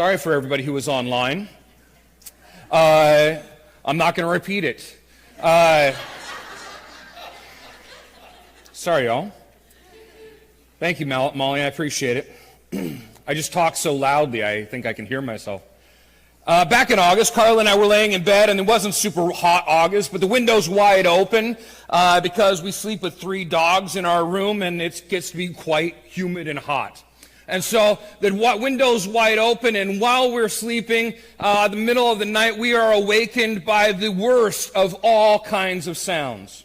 Sorry for everybody who was online. I'm not going to repeat it. Sorry, y'all. Thank you, Molly. I appreciate it. I just talk so loudly, I think I can hear myself. Back in August, Carla and I were laying in bed, and it wasn't super hot August, but the window's wide open because we sleep with 3 dogs in our room, and it gets to be quite humid and hot. And so the window's wide open, and while we're sleeping, the middle of the night, we are awakened by the worst of all kinds of sounds,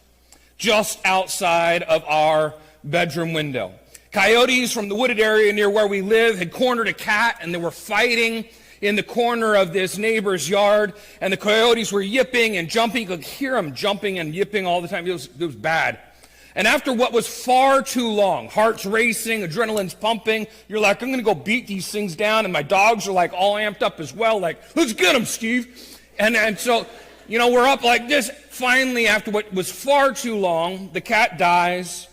just outside of our bedroom window. Coyotes from the wooded area near where we live had cornered a cat, and they were fighting in the corner of this neighbor's yard, and the coyotes were yipping and jumping. You could hear them jumping and yipping all the time. It was bad. And after what was far too long, heart's racing, adrenaline's pumping, you're like, I'm going to go beat these things down, and my dogs are like all amped up as well, like, let's get them, Steve. And so, we're up like this. Finally, after what was far too long, the cat dies,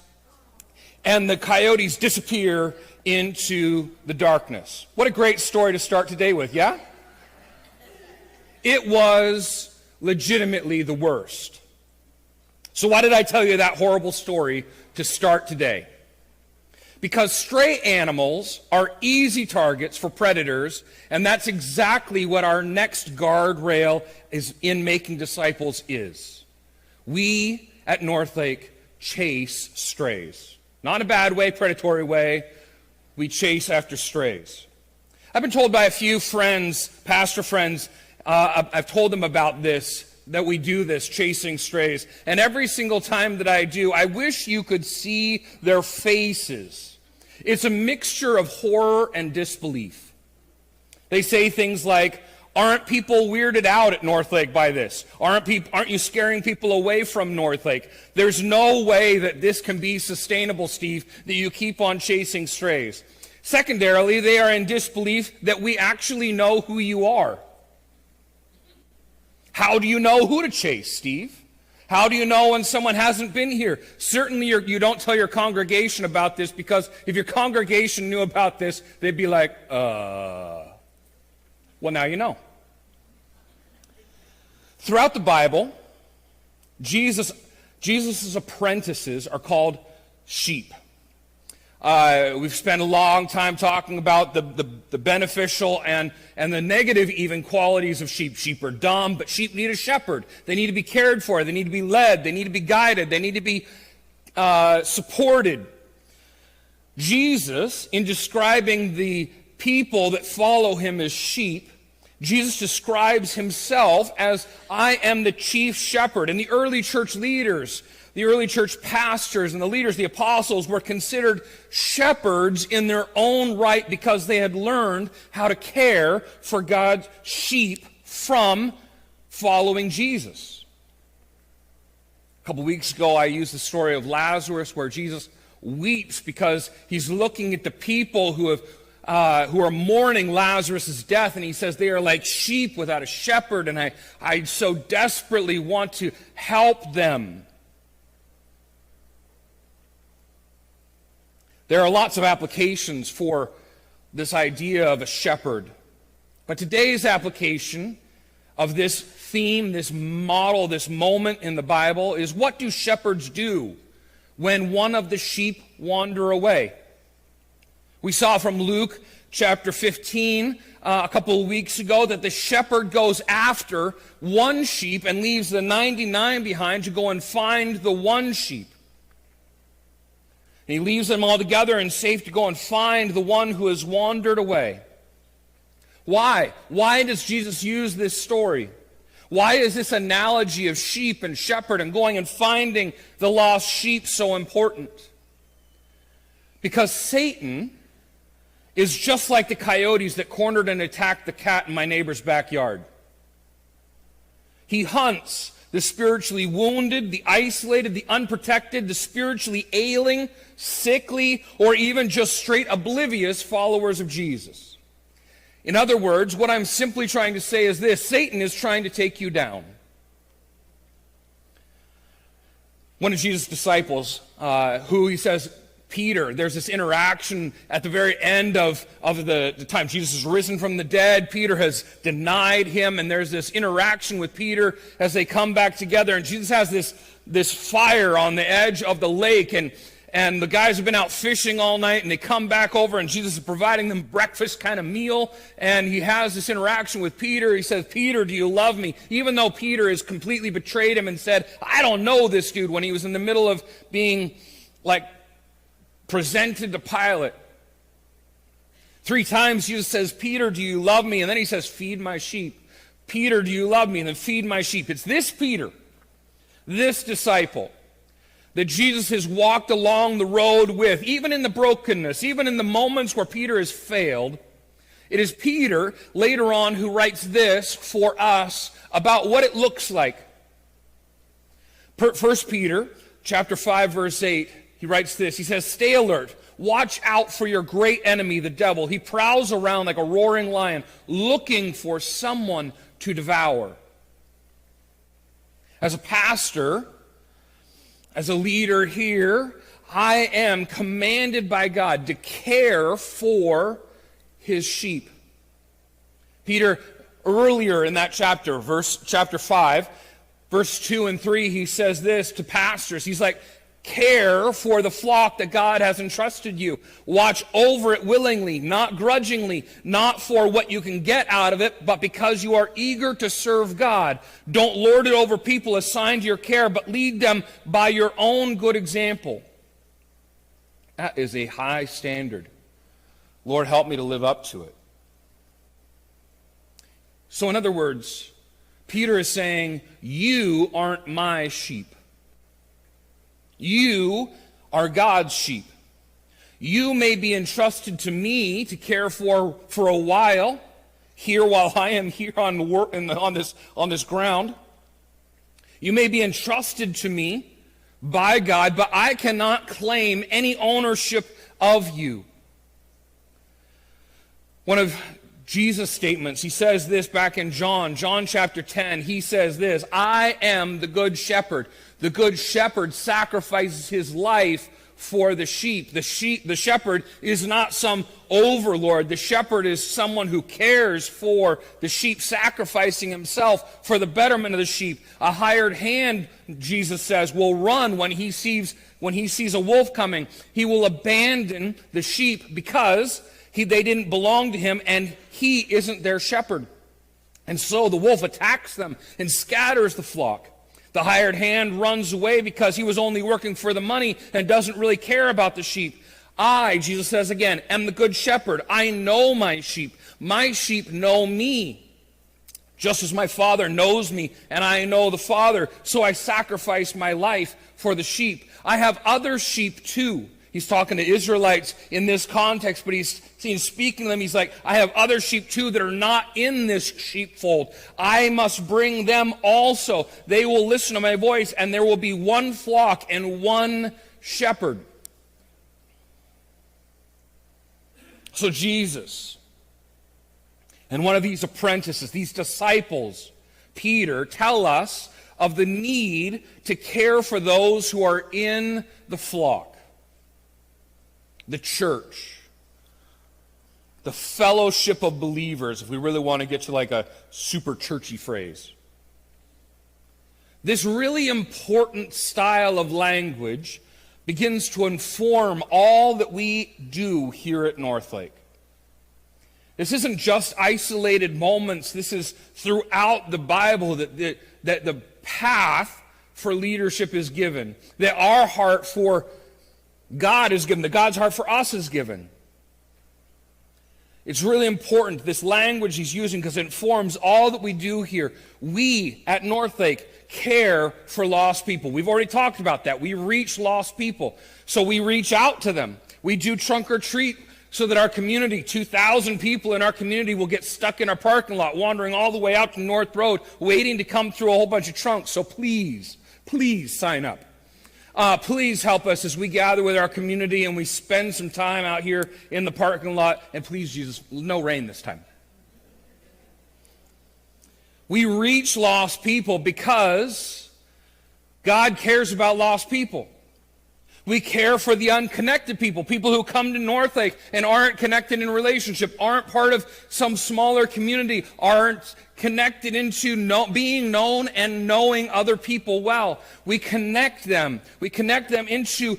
and the coyotes disappear into the darkness. What a great story to start today with, yeah? It was legitimately the worst. So why did I tell you that horrible story to start today? Because stray animals are easy targets for predators, and that's exactly what our next guardrail is in Making Disciples is. We at Northlake chase strays. Not in a bad way, predatory way. We chase after strays. I've been told by a few friends, pastor friends, I've told them about this, that we do this, chasing strays. And every single time that I do, I wish you could see their faces. It's a mixture of horror and disbelief. They say things like, aren't people weirded out at Northlake by this? Aren't you scaring people away from Northlake? There's no way that this can be sustainable, Steve, that you keep on chasing strays. Secondarily, they are in disbelief that we actually know who you are. How do you know who to chase, Steve? How do you know when someone hasn't been here? Certainly you don't tell your congregation about this, because if your congregation knew about this, they'd be like, well, now you know. Throughout the Bible, Jesus' apprentices are called sheep. We've spent a long time talking about the beneficial and the negative even qualities of sheep. Sheep are dumb, but sheep need a shepherd. They need to be cared for. They need to be led. They need to be guided. They need to be supported. Jesus, in describing the people that follow him as sheep, Jesus describes himself as, I am the chief shepherd. And the early church leaders, the early church pastors and the leaders, the apostles, were considered shepherds in their own right because they had learned how to care for God's sheep from following Jesus. A couple weeks ago, I used the story of Lazarus, where Jesus weeps because he's looking at the people who are mourning Lazarus' death, and he says they are like sheep without a shepherd, and I so desperately want to help them. There are lots of applications for this idea of a shepherd. But today's application of this theme, this model, this moment in the Bible is, what do shepherds do when one of the sheep wander away? We saw from Luke chapter 15 a couple of weeks ago that the shepherd goes after one sheep and leaves the 99 behind to go and find the one sheep. And he leaves them all together and safe to go and find the one who has wandered away. Why? Why does Jesus use this story? Why is this analogy of sheep and shepherd and going and finding the lost sheep so important? Because Satan is just like the coyotes that cornered and attacked the cat in my neighbor's backyard. He hunts the spiritually wounded, the isolated, the unprotected, the spiritually ailing, sickly, or even just straight oblivious followers of Jesus. In other words, what I'm simply trying to say is this: Satan is trying to take you down. One of Jesus' disciples, who he says Peter. There's this interaction at the very end of the time Jesus is risen from the dead. Peter has denied him, and there's this interaction with Peter as they come back together. And Jesus has this fire on the edge of the lake, and the guys have been out fishing all night, and they come back over, and Jesus is providing them breakfast kind of meal, and he has this interaction with Peter. He says, "Peter, do you love me?" Even though Peter has completely betrayed him and said, "I don't know this dude," when he was in the middle of being presented to Pilate. 3 times Jesus says, "Peter, do you love me?" And then he says, "Feed my sheep." "Peter, do you love me?" And then, "Feed my sheep." It's this Peter, this disciple, that Jesus has walked along the road with, even in the brokenness, even in the moments where Peter has failed. It is Peter, later on, who writes this for us about what it looks like. 1 Peter chapter 5, verse 8, he writes this. He says, "Stay alert. Watch out for your great enemy, the devil. He prowls around like a roaring lion, looking for someone to devour." As a pastor, as a leader here, I am commanded by God to care for his sheep. Peter, earlier in that chapter, chapter 5, verse 2 and 3, he says this to pastors. He's like, care for the flock that God has entrusted you. Watch over it willingly, not grudgingly, not for what you can get out of it, but because you are eager to serve God. Don't lord it over people assigned to your care, but lead them by your own good example. That is a high standard. Lord, help me to live up to it. So in other words, Peter is saying, you aren't my sheep. You are God's sheep. You may be entrusted to me to care for a while, here while I am here on this ground. You may be entrusted to me by God, but I cannot claim any ownership of you. One of Jesus' statements, he says this back in John chapter 10, he says this, "I am the good shepherd. The good shepherd sacrifices his life for the sheep." The shepherd is not some overlord. The shepherd is someone who cares for the sheep, sacrificing himself for the betterment of the sheep. A hired hand, Jesus says, will run when he sees a wolf coming. He will abandon the sheep because they didn't belong to him, and he isn't their shepherd. And so the wolf attacks them and scatters the flock. The hired hand runs away because he was only working for the money and doesn't really care about the sheep. I, Jesus says again, am the good shepherd. I know my sheep. My sheep know me. Just as my Father knows me and I know the Father, so I sacrifice my life for the sheep. I have other sheep too. He's talking to Israelites in this context, but he's speaking to them. He's like, I have other sheep too that are not in this sheepfold. I must bring them also. They will listen to my voice, and there will be one flock and one shepherd. So Jesus and one of these apprentices, these disciples, Peter, tell us of the need to care for those who are in the flock. The church, the fellowship of believers, if we really want to get to like a super churchy phrase. This really important style of language begins to inform all that we do here at Northlake. This isn't just isolated moments. This is throughout the Bible that the path for leadership is given, that our heart for God is given, that God's heart for us is given. It's really important, this language he's using, because it informs all that we do here. We at Northlake care for lost people. We've already talked about that. We reach lost people, so we reach out to them. We do trunk or treat so that our community, 2,000 people in our community, will get stuck in our parking lot, wandering all the way out to North Road, waiting to come through a whole bunch of trunks. So please sign up. Please help us as we gather with our community and we spend some time out here in the parking lot. And please, Jesus, no rain this time. We reach lost people because God cares about lost people. We care for the unconnected people, people who come to Northlake and aren't connected in relationship, aren't part of some smaller community, aren't connected into being known and knowing other people well. We connect them. We connect them into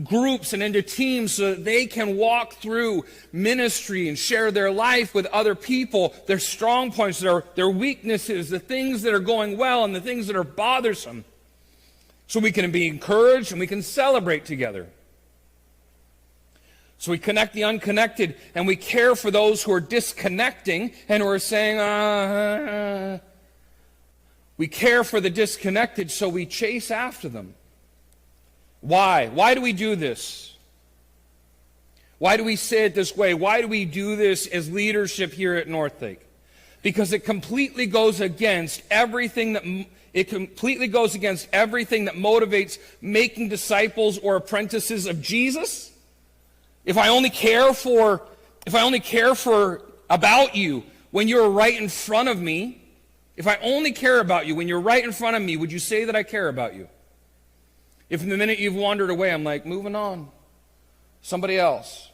groups and into teams so that they can walk through ministry and share their life with other people, their strong points, their weaknesses, the things that are going well and the things that are bothersome. So we can be encouraged and we can celebrate together. So we connect the unconnected and we care for those who are disconnecting and who are saying, We care for the disconnected, so we chase after them. Why? Why do we do this? Why do we say it this way? Why do we do this as leadership here at Northlake? Because it completely goes against everything that motivates making disciples or apprentices of Jesus. If I only care about you when you're right in front of me, if I only care about you when you're right in front of me, would you say that I care about you? If in the minute you've wandered away, I'm like, moving on, somebody else.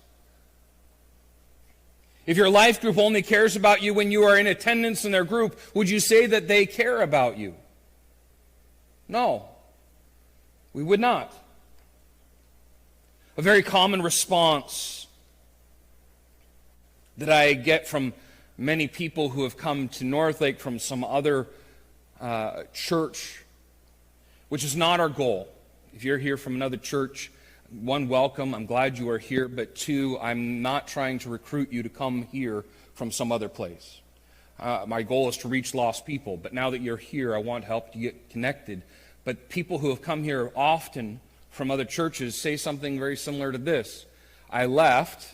If your life group only cares about you when you are in attendance in their group, would you say that they care about you? No, we would not. A very common response that I get from many people who have come to Northlake from some other church, which is not our goal. If you're here from another church, one, welcome, I'm glad you are here, but two, I'm not trying to recruit you to come here from some other place. My goal is to reach lost people, but now that you're here, I want to help you get connected. But people who have come here often from other churches say something very similar to this. I left,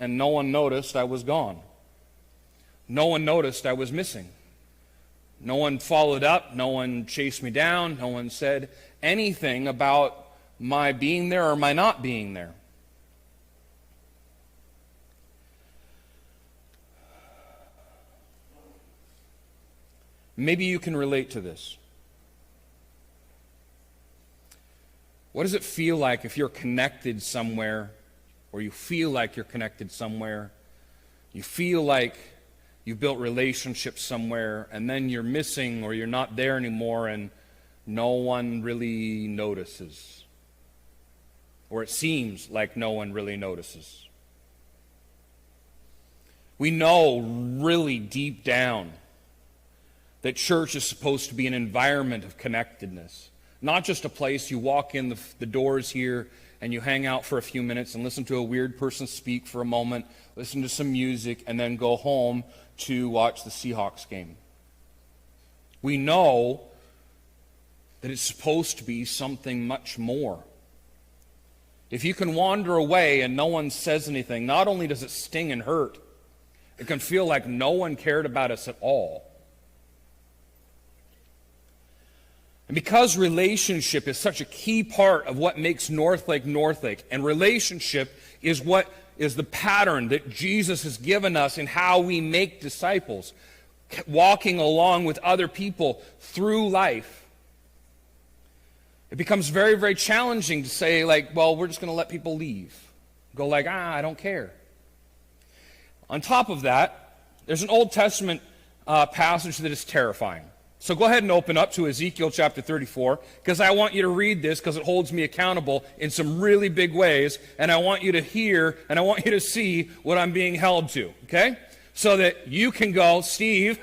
and no one noticed I was gone. No one noticed I was missing. No one followed up, no one chased me down, no one said anything about my being there or my not being there. Maybe you can relate to this. What does it feel like if you're connected somewhere, or you feel like you're connected somewhere, you feel like you've built relationships somewhere, and then you're missing or you're not there anymore and no one really notices? Or it seems like no one really notices. We know really deep down that church is supposed to be an environment of connectedness. Not just a place you walk in the doors here and you hang out for a few minutes and listen to a weird person speak for a moment, listen to some music, and then go home to watch the Seahawks game. We know that it's supposed to be something much more. If you can wander away and no one says anything, not only does it sting and hurt, it can feel like no one cared about us at all. And because relationship is such a key part of what makes Northlake Northlake, and relationship is what is the pattern that Jesus has given us in how we make disciples, walking along with other people through life, it becomes very, very challenging to say, like, well, we're just going to let people leave. Go like, I don't care. On top of that, there's an Old Testament passage that is terrifying. So go ahead and open up to Ezekiel chapter 34, because I want you to read this because it holds me accountable in some really big ways, and I want you to hear and I want you to see what I'm being held to, okay? So that you can go, Steve,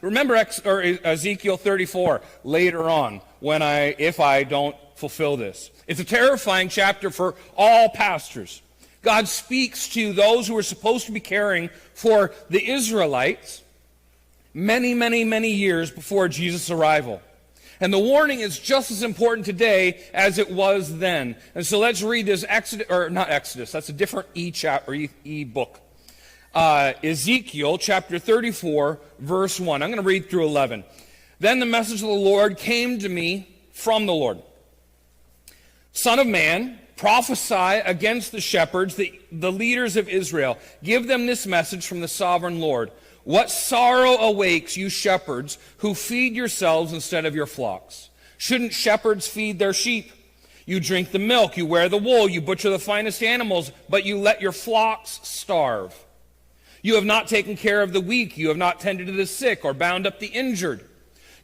remember Ezekiel 34 later on if I don't fulfill this. It's a terrifying chapter for all pastors. God speaks to those who are supposed to be caring for the Israelites many, many, many years before Jesus' arrival. And the warning is just as important today as it was then. And so let's read this Exodus, that's a different book. Ezekiel chapter 34, verse 1. I'm going to read through 11. Then the message of the Lord came to me from the Lord. Son of man, prophesy against the shepherds, the leaders of Israel. Give them this message from the sovereign Lord. What sorrow awakes you shepherds who feed yourselves instead of your flocks? Shouldn't shepherds feed their sheep? You drink the milk, you wear the wool, you butcher the finest animals, but you let your flocks starve. You have not taken care of the weak, you have not tended to the sick or bound up the injured.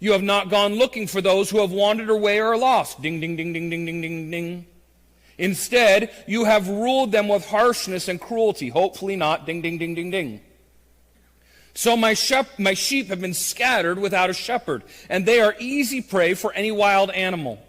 You have not gone looking for those who have wandered away or are lost. Ding, ding, ding, ding, ding, ding, ding, ding. Instead, you have ruled them with harshness and cruelty. Hopefully not. Ding, ding, ding, ding, ding. So my sheep have been scattered without a shepherd, and they are easy prey for any wild animal.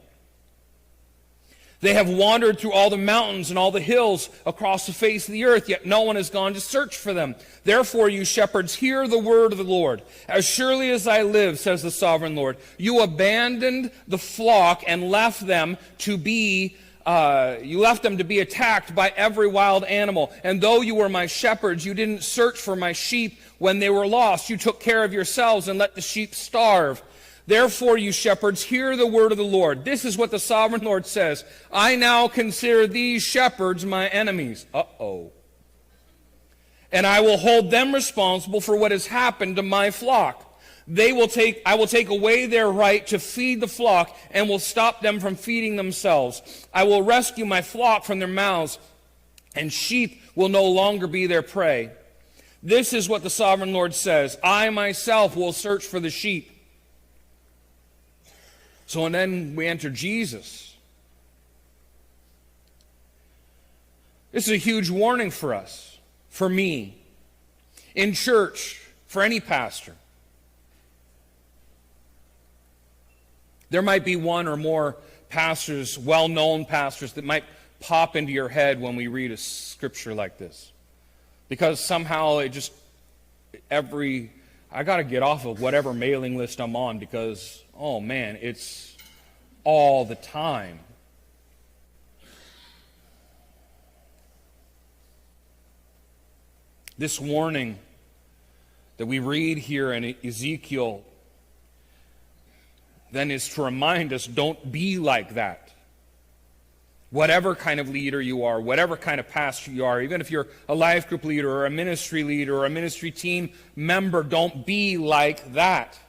They have wandered through all the mountains and all the hills across the face of the earth, yet no one has gone to search for them. Therefore, you shepherds, hear the word of the Lord. As surely as I live, says the sovereign Lord, you abandoned the flock and left them to be attacked by every wild animal. And though you were my shepherds, you didn't search for my sheep when they were lost. You took care of yourselves and let the sheep starve. Therefore, you shepherds, hear the word of the Lord. This is what the sovereign Lord says. I now consider these shepherds my enemies. And I will hold them responsible for what has happened to my flock. I will take away their right to feed the flock and will stop them from feeding themselves. I will rescue my flock from their mouths, and sheep will no longer be their prey. This is what the sovereign Lord says. I myself will search for the sheep. So, and then we enter Jesus. This is a huge warning for us, for me, in church, for any pastor. There might be one or more pastors, well-known pastors, that might pop into your head when we read a scripture like this. Because somehow I got to get off of whatever mailing list I'm on because, oh man, it's all the time. This warning that we read here in Ezekiel then is to remind us, don't be like that. Whatever kind of leader you are, whatever kind of pastor you are, even if you're a life group leader or a ministry leader or a ministry team member, don't be like that.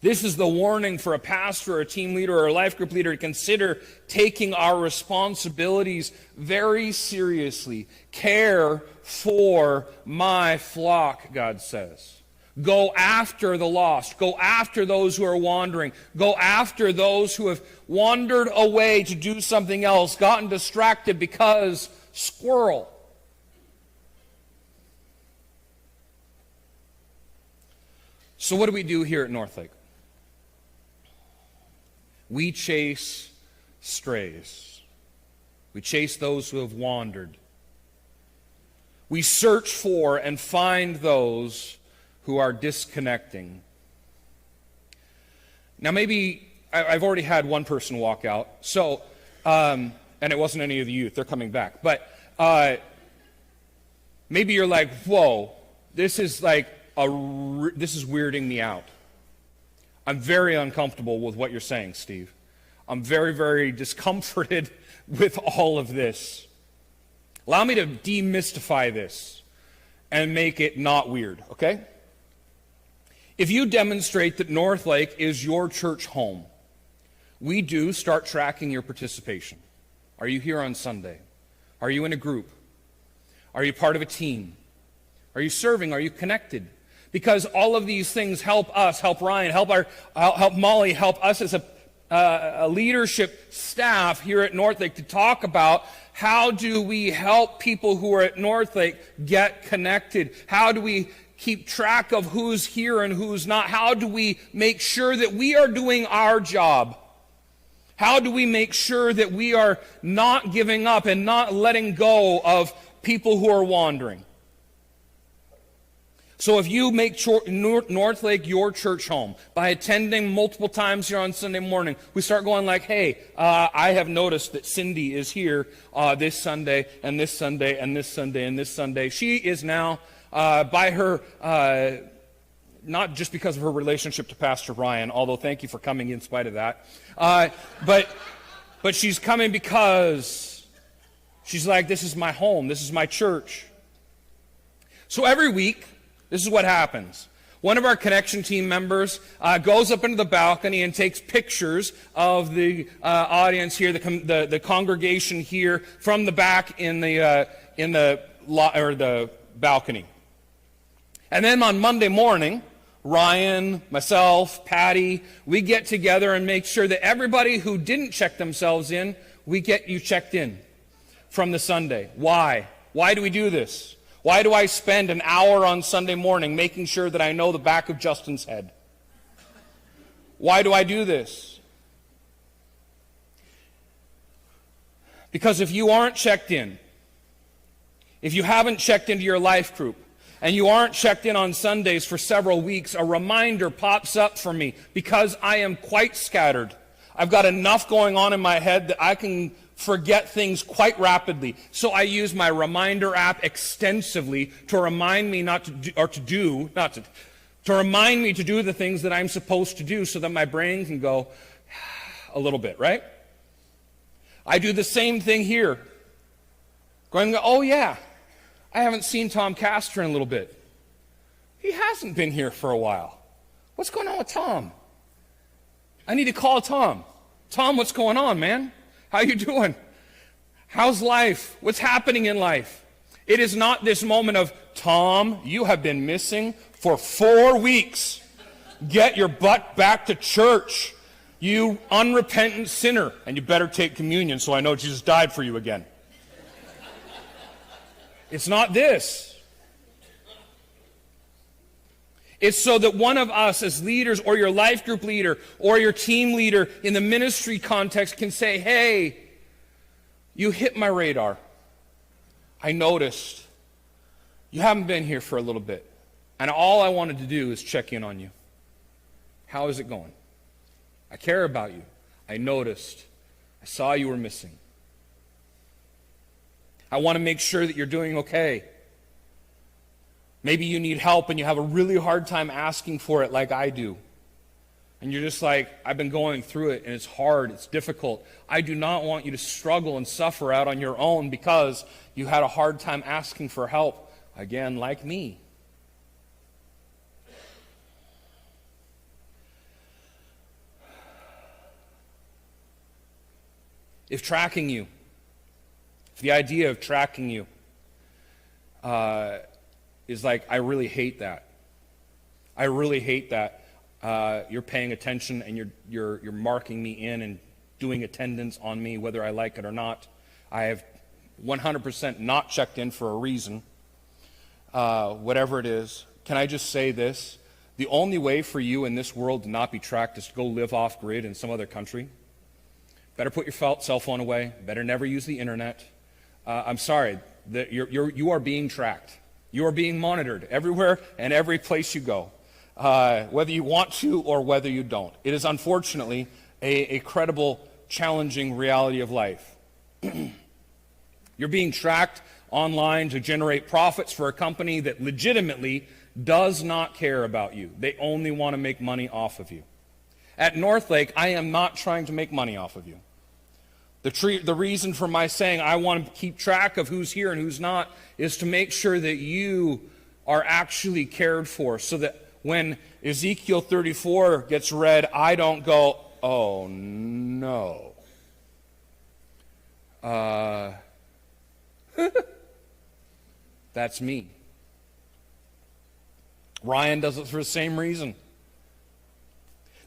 This is the warning for a pastor or a team leader or a life group leader to consider taking our responsibilities very seriously. Care for my flock, God says. Go after the lost. Go after those who are wandering. Go after those who have wandered away to do something else, gotten distracted because squirrel. So what do we do here at Northlake? We chase strays. We chase those who have wandered. We search for and find those who are disconnecting. Now maybe, I've already had one person walk out, so, and it wasn't any of the youth, they're coming back. But maybe you're like, whoa, this is weirding me out. I'm very uncomfortable with what you're saying, Steve. I'm very, very discomforted with all of this. Allow me to demystify this and make it not weird, okay? If you demonstrate that Northlake is your church home, we do start tracking your participation. Are you here on Sunday? Are you in a group? Are you part of a team? Are you serving? Are you connected? Because all of these things help us, help Ryan, help Molly, help us as a leadership staff here at Northlake to talk about how do we help people who are at Northlake get connected? How do we keep track of who's here and who's not? How do we make sure that we are doing our job? How do we make sure that we are not giving up and not letting go of people who are wandering? So if you make Northlake your church home by attending multiple times here on Sunday morning, we start going like, hey, I have noticed that Cindy is here this Sunday and this Sunday and this Sunday and this Sunday. She is now by her, not just because of her relationship to Pastor Ryan, although thank you for coming in spite of that, but she's coming because she's like, this is my home, this is my church. So every week, this is what happens. One of our connection team members goes up into the balcony and takes pictures of the audience here, the congregation here from the back in the balcony. And then on Monday morning, Ryan, myself, Patty, we get together and make sure that everybody who didn't check themselves in, we get you checked in from the Sunday. Why? Why do we do this? Why do I spend an hour on Sunday morning making sure that I know the back of Justin's head? Why do I do this? Because if you aren't checked in, if you haven't checked into your life group, and you aren't checked in on Sundays for several weeks, a reminder pops up for me because I am quite scattered. I've got enough going on in my head that I can forget things quite rapidly. So I use my reminder app extensively to remind me to remind me to do the things that I'm supposed to do so that my brain can go a little bit, right? I do the same thing here. Going to go, oh yeah, I haven't seen Tom Castor in a little bit. He hasn't been here for a while. What's going on with Tom? I need to call Tom. Tom, what's going on, man? How you doing? How's life? What's happening in life? It is not this moment of, Tom, you have been missing for 4 weeks. Get your butt back to church, you unrepentant sinner. And you better take communion so I know Jesus died for you again. It's not this. It's so that one of us as leaders, or your life group leader, or your team leader in the ministry context can say, hey, you hit my radar. I noticed. You haven't been here for a little bit. And all I wanted to do is check in on you. How is it going? I care about you. I noticed. I saw you were missing. I want to make sure that you're doing okay. Maybe you need help and you have a really hard time asking for it like I do. And you're just like, I've been going through it and it's hard, it's difficult. I do not want you to struggle and suffer out on your own because you had a hard time asking for help. Again, like me. If tracking you, the idea of tracking you is like, I really hate that. I really hate that you're paying attention and you're marking me in and doing attendance on me, whether I like it or not. I have 100% not checked in for a reason, whatever it is. Can I just say this? The only way for you in this world to not be tracked is to go live off grid in some other country. Better put your cell phone away. Better never use the internet. I'm sorry, you are being tracked. You are being monitored everywhere and every place you go, whether you want to or whether you don't. It is unfortunately a credible, challenging reality of life. You're being tracked online to generate profits for a company that legitimately does not care about you. They only want to make money off of you. At Northlake, I am not trying to make money off of you. The reason for my saying I want to keep track of who's here and who's not is to make sure that you are actually cared for, so that when Ezekiel 34 gets read, I don't go, oh no. That's me. Ryan does it for the same reason.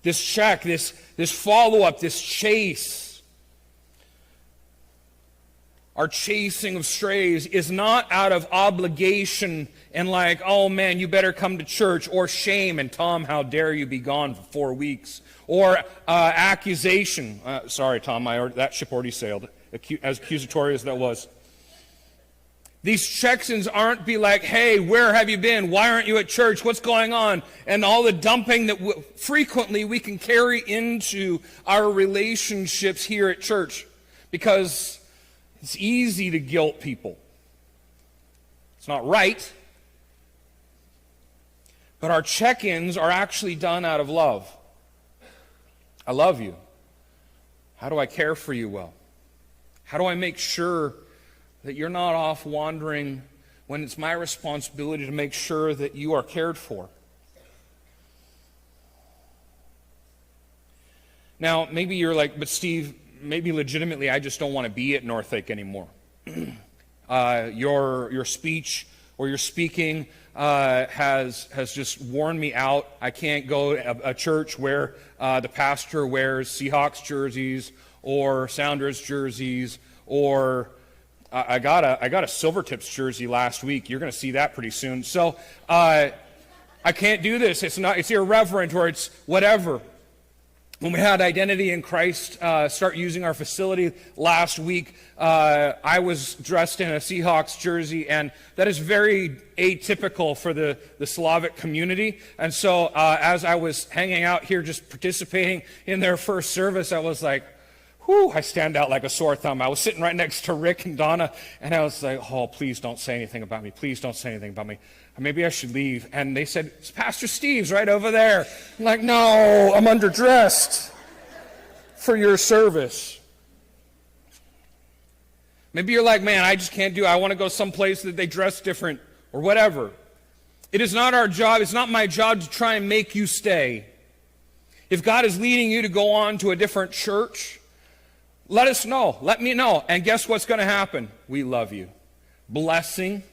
This check, this follow-up, this chase, our chasing of strays is not out of obligation and like, oh man, you better come to church, or shame and Tom, how dare you be gone for 4 weeks, or accusation. Sorry, Tom, that ship already sailed, as accusatory as that was. These check-ins aren't be like, hey, where have you been? Why aren't you at church? What's going on? And all the dumping that frequently we can carry into our relationships here at church, because it's easy to guilt people. It's not right. But our check-ins are actually done out of love. I love you. How do I care for you well? How do I make sure that you're not off wandering when it's my responsibility to make sure that you are cared for? Now, maybe you're like, but Steve, maybe legitimately I just don't want to be at Northlake anymore. Your speech or your speaking has just worn me out. I can't go to a church where the pastor wears Seahawks jerseys or Sounders jerseys, or I got a Silvertips jersey last week. You're going to see that pretty soon. So I can't do this. It's irreverent, or it's whatever. When we had Identity in Christ start using our facility last week, I was dressed in a Seahawks jersey, and that is very atypical for the Slavic community. And so as I was hanging out here just participating in their first service, I was like, whew, I stand out like a sore thumb. I was sitting right next to Rick and Donna, and I was like, oh, please don't say anything about me. Please don't say anything about me. Maybe I should leave. And they said, it's Pastor Steve's right over there. I'm like, no, I'm underdressed for your service. Maybe you're like, man, I just can't do it. I want to go someplace that they dress different or whatever. It is not our job. It's not my job to try and make you stay. If God is leading you to go on to a different church, let us know. Let me know. And guess what's going to happen? We love you. Blessing.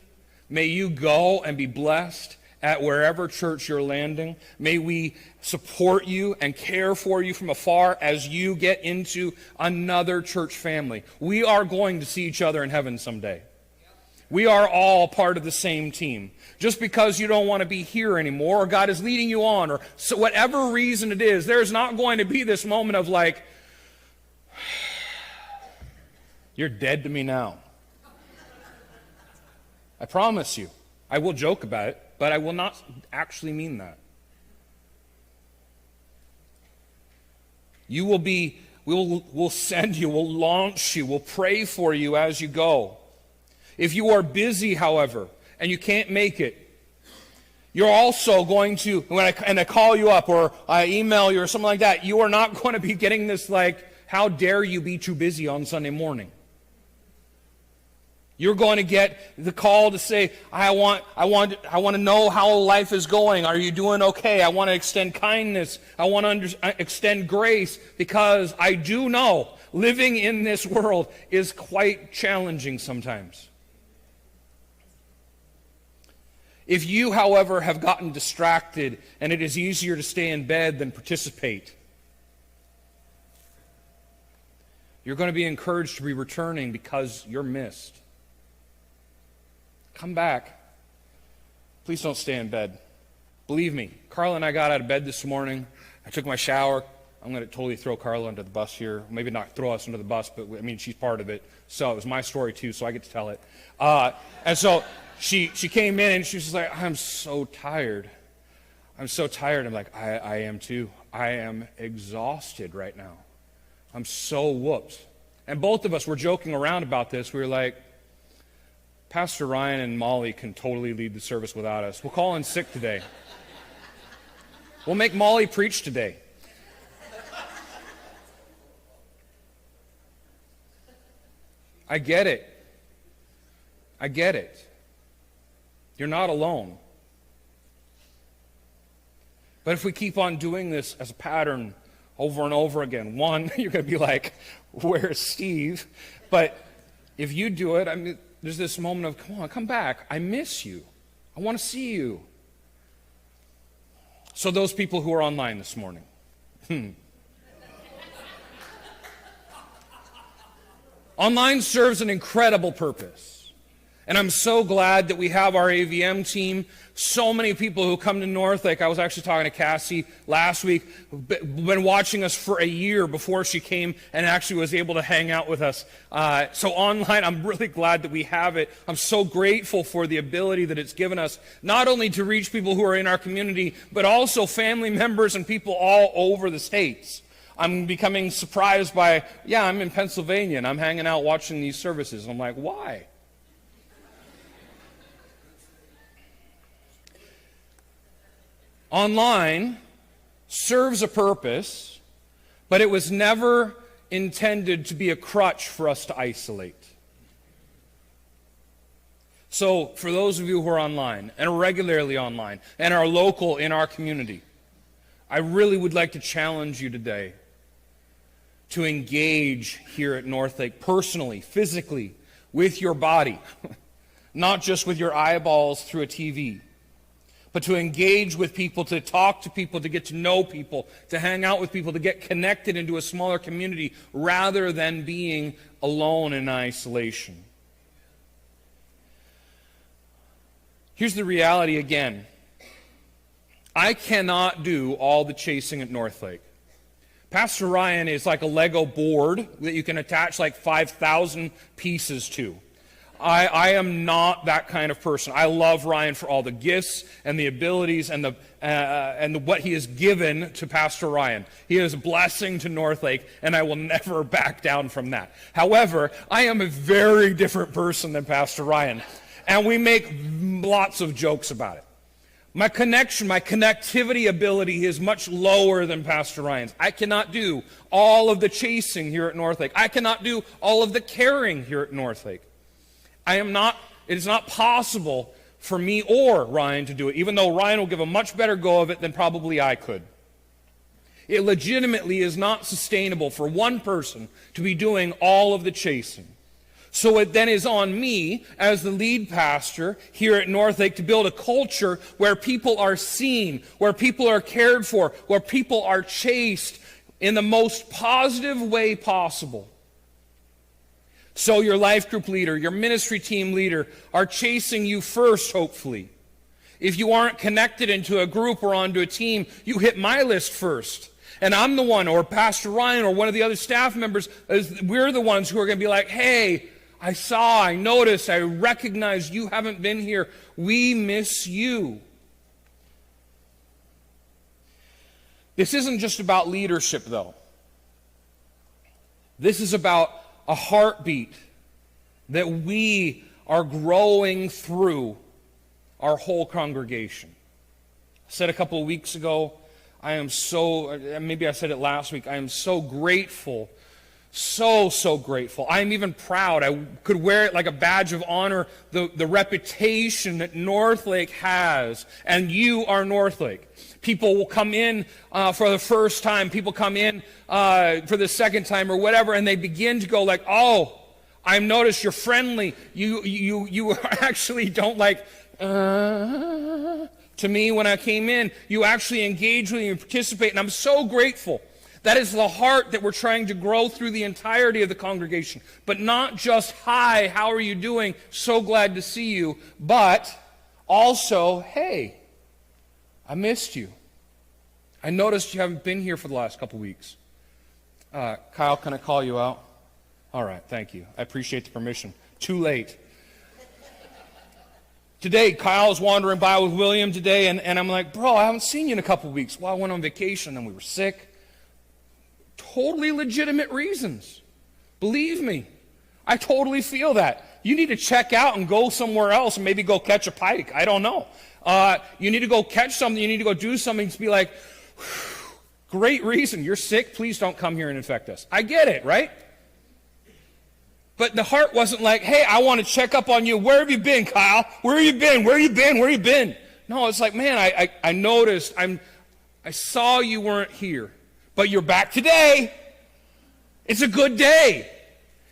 May you go and be blessed at wherever church you're landing. May we support you and care for you from afar as you get into another church family. We are going to see each other in heaven someday. We are all part of the same team. Just because you don't want to be here anymore, or God is leading you on, or so whatever reason it is, there's not going to be this moment of like, you're dead to me now. I promise you. I will joke about it, but I will not actually mean that. You will be, we'll send you, we'll launch you, we'll pray for you as you go. If you are busy, however, and you can't make it, you're also going to, when I call you up or I email you or something like that, you are not going to be getting this like, how dare you be too busy on Sunday morning? You're going to get the call to say, I want to know how life is going. Are you doing okay? I want to extend kindness. I want to extend grace, because I do know living in this world is quite challenging sometimes. If you, however, have gotten distracted and it is easier to stay in bed than participate, you're going to be encouraged to be returning because you're missed. Come back. Please don't stay in bed. Believe me, Carla and I got out of bed this morning. I took my shower. I'm going to totally throw Carla under the bus here. Maybe not throw us under the bus, but I mean, she's part of it. So it was my story too, so I get to tell it. And so she came in and she was like, I'm so tired. I'm so tired. I'm like, I am too. I am exhausted right now. I'm so whooped. And both of us were joking around about this. We were like, Pastor Ryan and Molly can totally lead the service without us. We'll call in sick today. We'll make Molly preach today. I get it. I get it. You're not alone. But if we keep on doing this as a pattern over and over again, one, you're going to be like, where's Steve? But if you do it, I mean, there's this moment of, come on, come back. I miss you. I want to see you. So those people who are online this morning, online serves an incredible purpose. And I'm so glad that we have our AVM team. So many people who come to Northlake. I was actually talking to Cassie last week, who've been watching us for a year before she came and actually was able to hang out with us. So online, I'm really glad that we have it. I'm so grateful for the ability that it's given us, not only to reach people who are in our community, but also family members and people all over the States. I'm becoming surprised by, I'm in Pennsylvania and I'm hanging out watching these services. I'm like, why? Online serves a purpose, but it was never intended to be a crutch for us to isolate. So for those of you who are online and are regularly online and are local in our community, I really would like to challenge you today to engage here at Northlake personally, physically, with your body, not just with your eyeballs through a TV, but to engage with people, to talk to people, to get to know people, to hang out with people, to get connected into a smaller community rather than being alone in isolation. Here's the reality again. I cannot do all the chasing at Northlake. Pastor Ryan is like a Lego board that you can attach like 5,000 pieces to. I am not that kind of person. I love Ryan for all the gifts and the abilities and what he has given to Pastor Ryan. He is a blessing to Northlake, and I will never back down from that. However, I am a very different person than Pastor Ryan, and we make lots of jokes about it. My connectivity ability is much lower than Pastor Ryan's. I cannot do all of the chasing here at Northlake. I cannot do all of the caring here at Northlake. It is not possible for me or Ryan to do it, even though Ryan will give a much better go of it than probably I could. It legitimately is not sustainable for one person to be doing all of the chasing. So it then is on me as the lead pastor here at Northlake to build a culture where people are seen, where people are cared for, where people are chased in the most positive way possible. So your life group leader, your ministry team leader are chasing you first, hopefully. If you aren't connected into a group or onto a team, you hit my list first. And I'm the one, or Pastor Ryan, or one of the other staff members, we're the ones who are going to be like, hey, I noticed, I recognize you haven't been here. We miss you. This isn't just about leadership, though. This is about a heartbeat that we are growing through our whole congregation. I said a couple of weeks ago, maybe I said it last week, I am so grateful, so grateful. I am even proud. I could wear it like a badge of honor, the reputation that Northlake has, and you are Northlake. People will come in for the first time. People come in for the second time or whatever, and they begin to go like, oh, I've noticed you're friendly. You actually don't like, to me when I came in. You actually engage with me and participate, and I'm so grateful. That is the heart that we're trying to grow through the entirety of the congregation. But not just, hi, how are you doing? So glad to see you. But also, hey, I missed you. I noticed you haven't been here for the last couple weeks. Kyle, can I call you out? All right, thank you. I appreciate the permission. Too late. Today, Kyle's wandering by with William today, and I'm like, bro, I haven't seen you in a couple weeks. Well, I went on vacation, and we were sick. Totally legitimate reasons. Believe me, I totally feel that. You need to check out and go somewhere else and maybe go catch a pike. I don't know. You need to go catch something. You need to go do something to be like, great reason. You're sick. Please don't come here and infect us. I get it, right? But the heart wasn't like, hey, I want to check up on you. Where have you been, Kyle? Where have you been? Where have you been? Where have you been? No, it's like, man, I noticed. I saw you weren't here. But you're back today. It's a good day.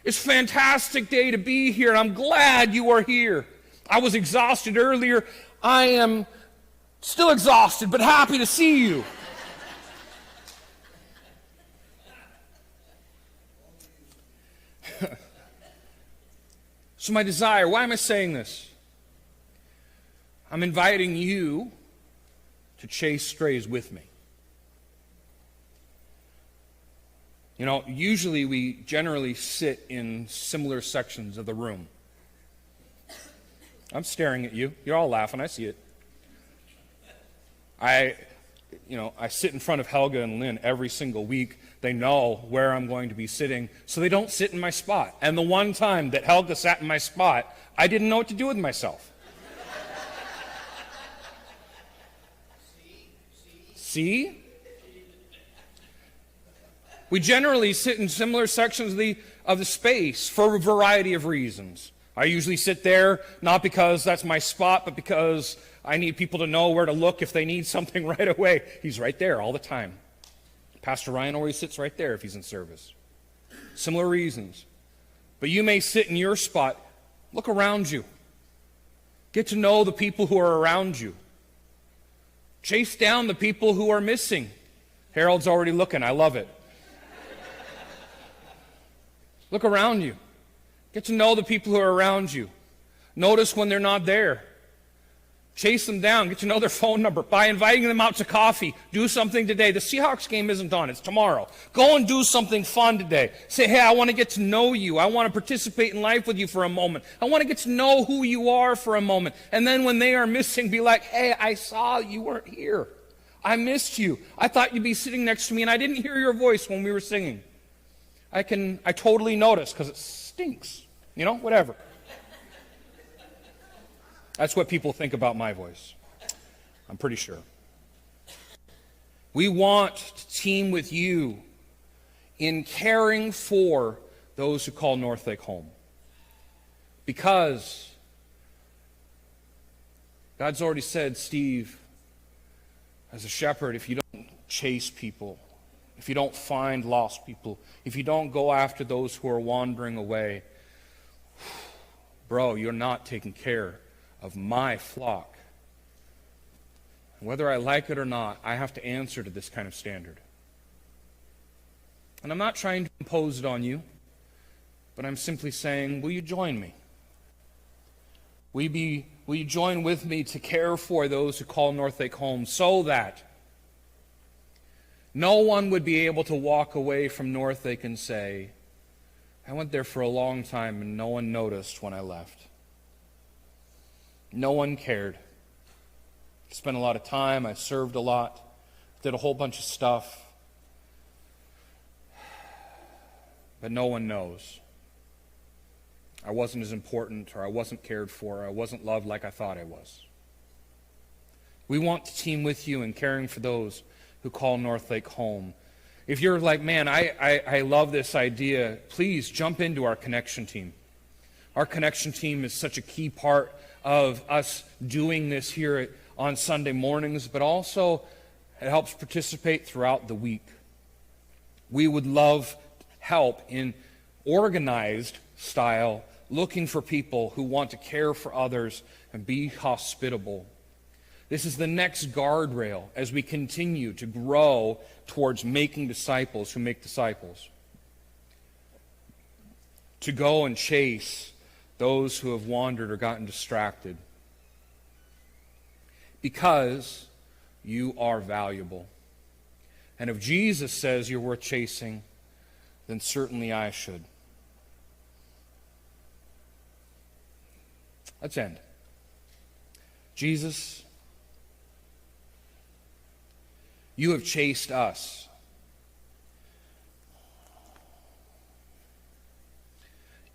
It's a fantastic day to be here, and I'm glad you are here. I was exhausted earlier. I am still exhausted, but happy to see you. So my desire, why am I saying this? I'm inviting you to chase strays with me. You know, usually we generally sit in similar sections of the room. I'm staring at you. You're all laughing. I see it. I sit in front of Helga and Lynn every single week. They know where I'm going to be sitting, so they don't sit in my spot. And the one time that Helga sat in my spot, I didn't know what to do with myself. See? We generally sit in similar sections of the space for a variety of reasons. I usually sit there not because that's my spot, but because I need people to know where to look if they need something right away. He's right there all the time. Pastor Ryan always sits right there if he's in service. similar reasons. But you may sit in your spot. Look around you. Get to know the people who are around you. Chase down the people who are missing. Harold's already looking. I love it. Look around you. Get to know the people who are around you. Notice when they're not there. Chase them down. Get to know their phone number by inviting them out to coffee. Do something today. The Seahawks game isn't on. It's tomorrow. Go and do something fun today. Say, hey, I want to get to know you. I want to participate in life with you for a moment. I want to get to know who you are for a moment. And then when they are missing, be like, hey, I saw you weren't here. I missed you. I thought you'd be sitting next to me, and I didn't hear your voice when we were singing. I totally noticed because it stinks. Whatever. That's what people think about my voice. I'm pretty sure. We want to team with you in caring for those who call Northlake home. Because God's already said, Steve, as a shepherd, if you don't chase people, if you don't find lost people, if you don't go after those who are wandering away, bro, you're not taking care of my flock. Whether I like it or not, I have to answer to this kind of standard. And I'm not trying to impose it on you, but I'm simply saying, will you join me? Will you join with me to care for those who call Northlake home so that no one would be able to walk away from Northlake and say, I went there for a long time and no one noticed when I left. No one cared. I spent a lot of time. I served a lot. Did a whole bunch of stuff. But no one knows. I wasn't as important, or I wasn't cared for, or I wasn't loved like I thought I was. We want to team with you in caring for those who call Northlake home. If you're like, man, I love this idea, please jump into our connection team. Our connection team is such a key part of us doing this here on Sunday mornings, but also it helps participate throughout the week. We would love help in organized style, looking for people who want to care for others and be hospitable. This is the next guardrail as we continue to grow towards making disciples who make disciples. To go and chase those who have wandered or gotten distracted. Because you are valuable. And if Jesus says you're worth chasing, then certainly I should. Let's end. Jesus, you have chased us.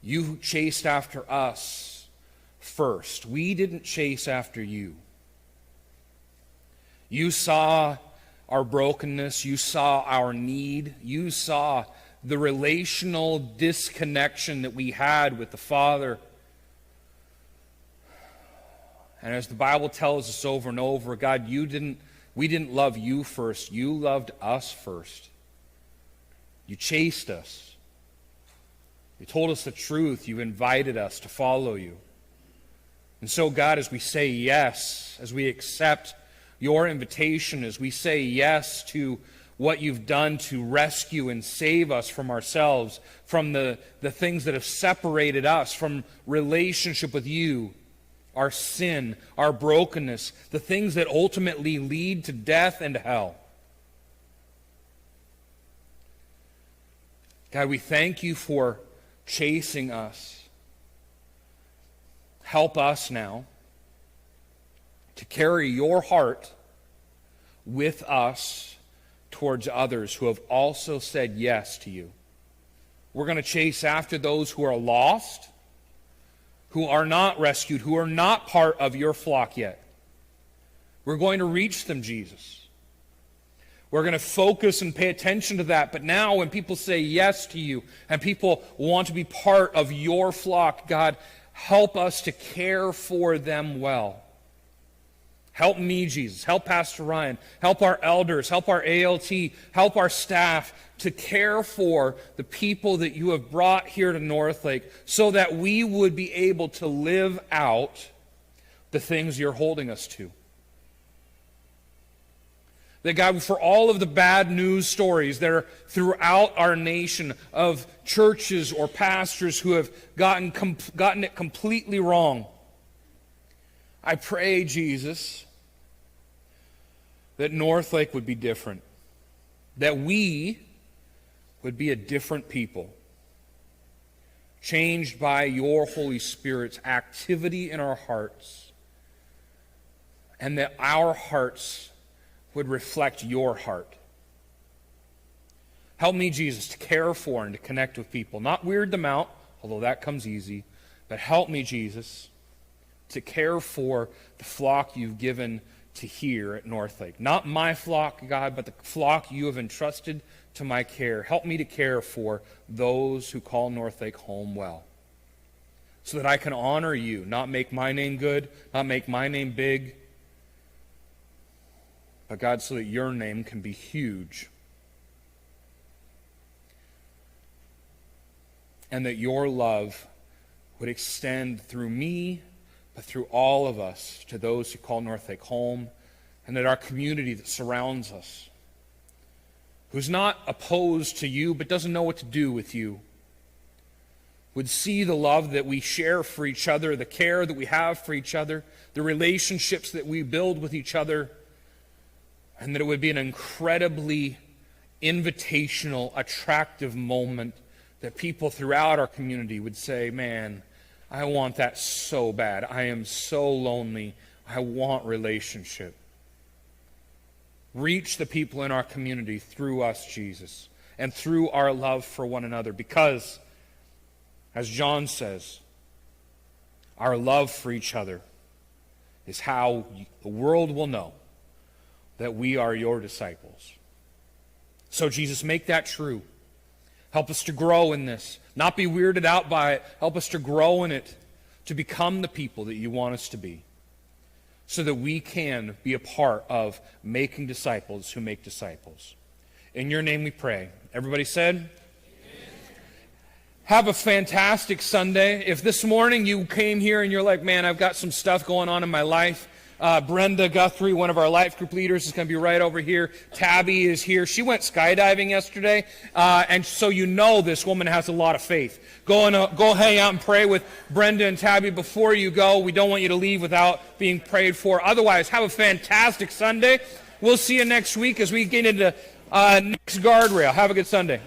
You chased after us first. We didn't chase after you. You saw our brokenness. You saw our need. You saw the relational disconnection that we had with the Father. And as the Bible tells us over and over, God, we didn't love you first. You loved us first. You chased us. You told us the truth. You invited us to follow you. And so, God, as we say yes, as we accept your invitation, as we say yes to what you've done to rescue and save us from ourselves, from the things that have separated us from relationship with you, our sin, our brokenness, the things that ultimately lead to death and hell. God, we thank you for chasing us. Help us now to carry your heart with us towards others who have also said yes to you. We're going to chase after those who are lost, who are not rescued, who are not part of your flock yet. We're going to reach them, Jesus. We're going to focus and pay attention to that. But now when people say yes to you and people want to be part of your flock, God, help us to care for them well. Help me, Jesus. Help Pastor Ryan. Help our elders. Help our ALT. Help our staff to care for the people that you have brought here to Northlake so that we would be able to live out the things you're holding us to. That God, for all of the bad news stories that are throughout our nation of churches or pastors who have gotten it completely wrong, I pray, Jesus, that Northlake would be different. That we would be a different people. Changed by your Holy Spirit's activity in our hearts. And that our hearts would reflect your heart. Help me, Jesus, to care for and to connect with people. Not weird them out, although that comes easy. But help me, Jesus, to care for the flock you've given to here at Northlake. Not my flock, God, but the flock you have entrusted to my care. Help me to care for those who call Northlake home well. So that I can honor you, not make my name good, not make my name big, but God, so that your name can be huge. And that your love would extend through me, but through all of us to those who call Northlake home, and that our community that surrounds us, who's not opposed to you but doesn't know what to do with you, would see the love that we share for each other, the care that we have for each other, the relationships that we build with each other, and that it would be an incredibly invitational, attractive moment that people throughout our community would say, man, I want that so bad. I am so lonely. I want relationship. Reach the people in our community through us, Jesus, and through our love for one another. Because, as John says, our love for each other is how the world will know that we are your disciples. So, Jesus, make that true. Help us to grow in this. Not be weirded out by it. Help us to grow in it, to become the people that you want us to be, so that we can be a part of making disciples who make disciples. In your name we pray. Everybody said? Amen. Have a fantastic Sunday. If this morning you came here and you're like, man, I've got some stuff going on in my life, Brenda Guthrie, one of our life group leaders, is going to be right over here. Tabby is here. She went skydiving yesterday, and so you know this woman has a lot of faith. Go hang out and pray with Brenda and Tabby before you go. We don't want you to leave without being prayed for. Otherwise, have a fantastic Sunday. We'll see you next week as we get into next guardrail. Have a good Sunday.